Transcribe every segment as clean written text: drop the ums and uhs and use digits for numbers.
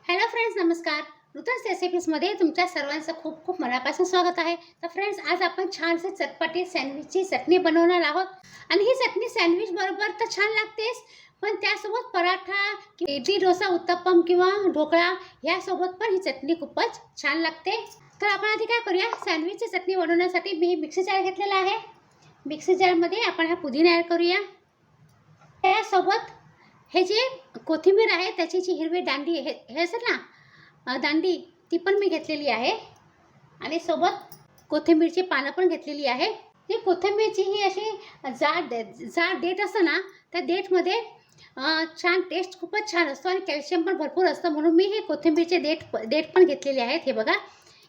Hello friends, नमस्कार. नूतन रेसिपीजमध्ये तुमच्या सर्वांचं खूप खूप मनापासून स्वागत आहे. तर फ्रेंड्स, आज आपण छानसे चटपटी सँडविचची चटणी बनवणार आहोत. आणि ही चटणी सँडविच बरोबर तर छान लागतेच, पण त्यासोबत पराठा, इडली, डोसा, उत्तप्पम किंवा ढोकळा यासोबत पण ही चटणी खूपच छान लागते. तर आपण आधी काय करूया, सँडविचची चटणी बनवण्यासाठी मी मिक्सी जार घेतलेला आहे. मिक्सी जारमध्ये आपण हा पुदिना ॲड करूया. त्यासोबत हे जे कोथिंबीर आहे त्याची जी हिरवी दांडी हे असेल ना, दांडी ती पण मी घेतलेली आहे. आणि सोबत कोथिंबीरची पानं पण घेतलेली आहे. ती कोथिंबीरची ही अशी जाड देठ असतं ना, त्या देठमध्ये छान टेस्ट खूपच छान असतो आणि कॅल्शियम पण भरपूर असतं, म्हणून मी हे कोथिंबीरचे देठ पण घेतलेले आहेत. हे बघा,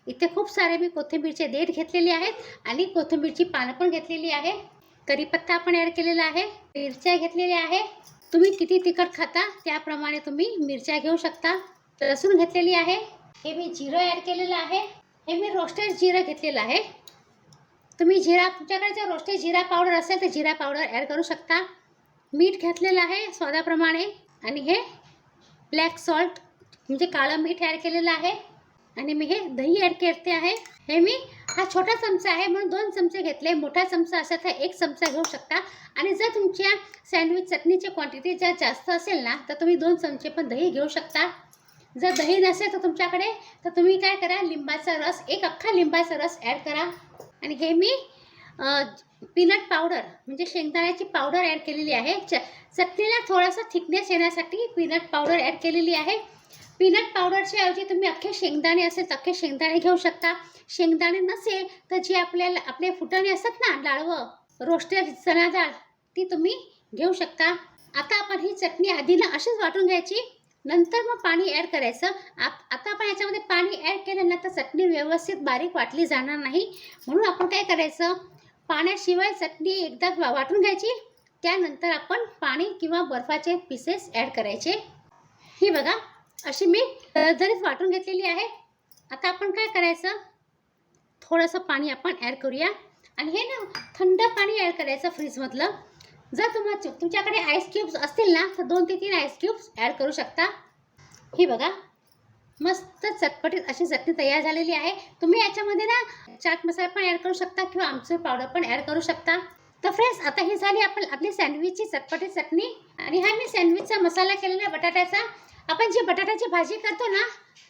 इथे खूप सारे मी कोथिंबीरचे देठ घेतलेले आहेत आणि कोथिंबीरची पानं पण घेतलेली आहे. कढीपत्ता आपण ॲड केलेला आहे. मिरच्या घेतलेल्या आहे. तुम्ही किती तिखट खाता त्याप्रमाणे तुम्ही मिरच्या घेऊ शकता. लसूण घेतलेली आहे. हे मी जिरं ॲड केलेलं आहे. हे मी रोस्टेड जिरं घेतलेलं आहे. तुम्ही तुमच्याकडे जर रोस्टेड जिरा पावडर असेल तर जिरा पावडर ॲड करू शकता. मीठ घेतलेलं आहे स्वादाप्रमाणे. आणि हे ब्लॅक सॉल्ट म्हणजे काळं मीठ ॲड केलेलं आहे. आणि मी हे दही ॲड करते आहे. हे मी हा छोटा चमचा आहे म्हणून 2 चमचे घेतले. मोठा चमचा असेल तर 1 चमचा घेऊ शकता. आणि जर तुमच्या सँडविच चटणीची क्वांटिटी जर जास्त असेल ना, तर तुम्ही 2 चमचे पण दही घेऊ शकता. जर दही नसेल तर तुमच्याकडे, तर तुम्ही काय करा, लिंबाचा रस, एक अख्खा लिंबाचा रस ॲड करा. आणि हे मी पीनट पावडर म्हणजे शेंगदाण्याची पावडर ॲड केलेली आहे. चटणीला थोडासा थिकनेस येण्यासाठी पीनट पावडर ॲड केलेली आहे. पीनट पावडरच्या ऐवजी तुम्ही अख्खे शेंगदाणे असेल तर अख्खे शेंगदाणे घेऊ शकता. शेंगदाणे नसेल तर जे आपले फुटाणे असतात ना, डाळवं, रोस्टेड चणा डाळ, ती तुम्ही घेऊ शकता. आता आपण ही चटणी आधी ना अशीच वाटून घ्यायची, नंतर मग पाणी ॲड करायचं. आता आपण याच्यामध्ये पाणी ॲड केलं ना तर चटणी व्यवस्थित बारीक वाटली जाणार नाही, म्हणून आपण काय करायचं, पाण्याशिवाय चटणी एकदा वाटून घ्यायची. त्यानंतर आपण पाणी किंवा बर्फाचे पीसेस ॲड करायचे. ही बघा, अशी मी जरीच वाटून घेतलेली आहे. आता आपण काय करायचं, थोडंसं पाणी आपण ॲड करूया. आणि हे ना थंड पाणी ॲड करायचं फ्रीजमधलं. जर तुमच्याकडे आईस क्यूब्स असतील ना तर 2 ते 3 आईस क्यूब्स ॲड करू शकता. ही बघा, मस्त चटपटीत अशी चटणी तयार झालेली आहे. तुम्ही याच्यामध्ये ना चाट मसाला पण ॲड करू शकता किंवा आमचूर पावडर पण ॲड करू शकता. तर फ्रेंड्स, आता ही झाली आपली सँडविचची चटपटीत चटणी. आणि हा मी सँडविचचा मसाला केलेला बटाट्याचा. आपण जी बटाट्याची भाजी करतो ना,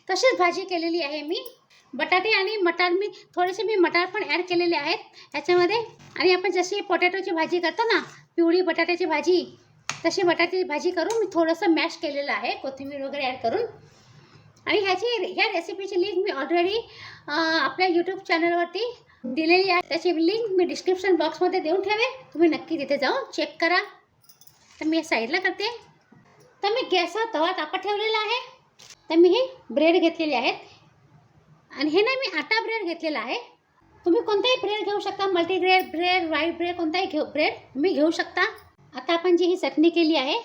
तशीच भाजी केलेली आहे मी. बटाटे आणि मटार, थोडेसे मटार पण ॲड केलेले आहेत ह्याच्यामध्ये. आणि आपण जशी पोटॅटोची भाजी करतो ना, पिवळी बटाट्याची भाजी, तशी बटाट्याची भाजी करून मी थोडंसं मॅश केलेलं आहे, कोथिंबीर वगैरे ॲड करून. आणि ह्या रेसिपीची लिंक मी ऑलरेडी आपल्या यूट्यूब चॅनलवरती दिलेली आहे. त्याची लिंक मी डिस्क्रिप्शन बॉक्समध्ये देऊन ठेवेन, तुम्ही नक्की तिथे जाऊन चेक करा. तर मी साईडला करते. तर मी गॅसवर तवा तापत ठेवलेला आहे. तर मी हे ब्रेड घेतलेले आहेत. आणि हे नाही, मी आटा ब्रेड घेतलेला आहे. तुम्ही कोणताही ब्रेड घेऊ शकता, मल्टीग्रेन ब्रेड, व्हाईट ब्रेड, कोणताही ब्रेड तुम्ही घेऊ शकता. आता आपण जी ही चटणी केली आहे,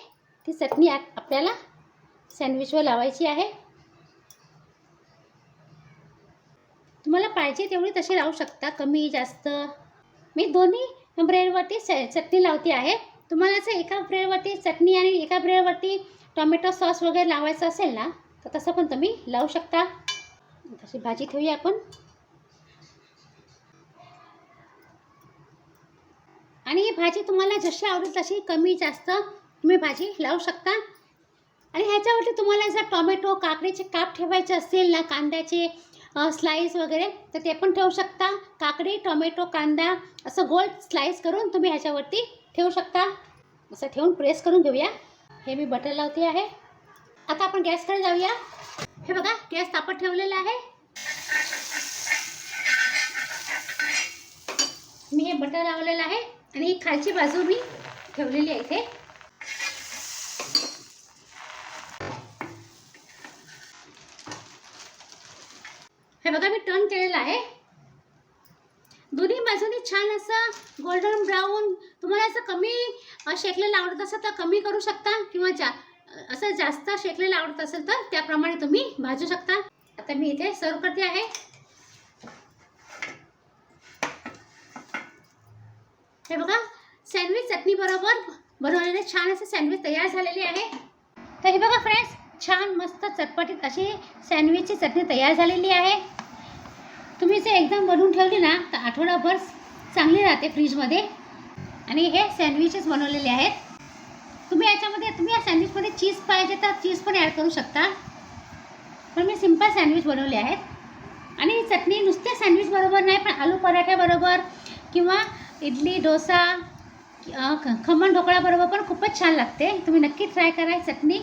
ती चटणी आपल्याला सँडविचवर लावायची आहे. तुम्हाला पाहिजे तेवढी तशी लावू शकता, कमी जास्त. मी दोन्ही ब्रेडवरती चटणी लावते आहे. तुम्हाला जर एका ब्रेडवरती चटणी आणि एका ब्रेडवरती टोमॅटो सॉस वगैरे लावायचं असेल ना, तर तसं पण तुम्ही लावू शकता. तशी भाजी ठेवूया आपण. आणि ही भाजी तुम्हाला जशी आवडेल तशी कमी जास्त तुम्ही भाजी लावू शकता. आणि ह्याच्यावरती तुम्हाला जर टोमॅटो, काकडीचे काप ठेवायचे असतील ना, कांद्याचे स्लाईस वगैरे, तर ते पण ठेवू शकता. काकडी, टोमॅटो, कांदा असं गोल स्लाईस करून तुम्ही ह्याच्यावरती ठेवू शकता. असं ठेवून प्रेस करून घेऊया. हे मी बटर लावते आहे. आता आपण गॅसकडे जाऊया. हे बघा, गॅस तापत ठेवलेला आहे. मी हे बटर लावलेलं आहे आणि ही खालची बाजू मी ठेवलेली आहे इथे. हे बघा, मी टर्न केलेलं आहे. दोन्ही बाजूनी छान असं गोल्डन ब्राऊन. तुम्हाला असं कमी शेकलेलं आवडत असेल तर कमी करू शकता, किंवा असं जास्त शेकलेलं आवडत असेल तर त्याप्रमाणे तुम्ही भाजू शकता. आता मी इथे सर्व करते आहे. हे बघा, सँडविच चटणी बरोबर बनवलेले छान असे सँडविच तयार झालेले आहे. तर हे बघा फ्रेंड्स, छान मस्त चटपटीत अशी सँडविचची चटणी तयार झालेली आहे. तुम्ही जर एकदम बनवून ठेवली ना तर आठवडाभर चांगली राहते फ्रीजमध्ये. आणि हे सँडविचेस बनवलेले आहेत. तुम्ही या सँडविचमध्ये चीज पाहिजे तर चीज पण ॲड करू शकता, पण मी सिंपल सँडविच बनवले आहेत. आणि ही चटणी नुसत्या सँडविच बरोबर नाही, पण आलू पराठ्याबरोबर किंवा इडली डोसा खमण ढोकळ्याबरोबर पण खूपच छान लागते. तुम्ही नक्की ट्राय करा ही चटणी.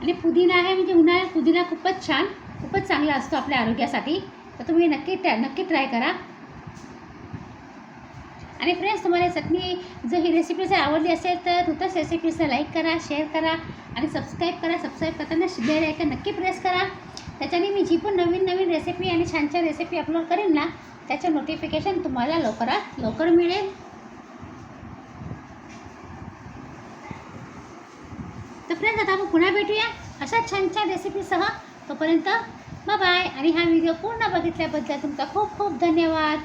आणि पुदिना आहे, म्हणजे उन्हाळ्यात पुदिना खूपच चांगला असतो आपल्या आरोग्यासाठी. तर तुम्ही नक्की ट्राय करा. आणि फ्रेंड्स, तुम्हाला चटणी जर ही रेसिपी जर आवडली असेल तर नुतस रेसिपीजला लाईक करा, शेअर करा आणि सबस्क्राईब करा. सबस्क्राईब करताना बेल आयकॉन नक्की प्रेस करा. त्याच्याने मी जी पण नवीन रेसिपी आणि छान रेसिपी अपलोड करेन ना त्याचं नोटिफिकेशन तुम्हाला लवकरात लवकर मिळेल. तर फ्रेंड्स, आता आपण पुन्हा भेटूया अशा छान रेसिपीसह. तोपर्यंत बाय. आणि हा व्हिडिओ पूर्ण बघितल्याबद्दल तुमचा खूप खूप धन्यवाद.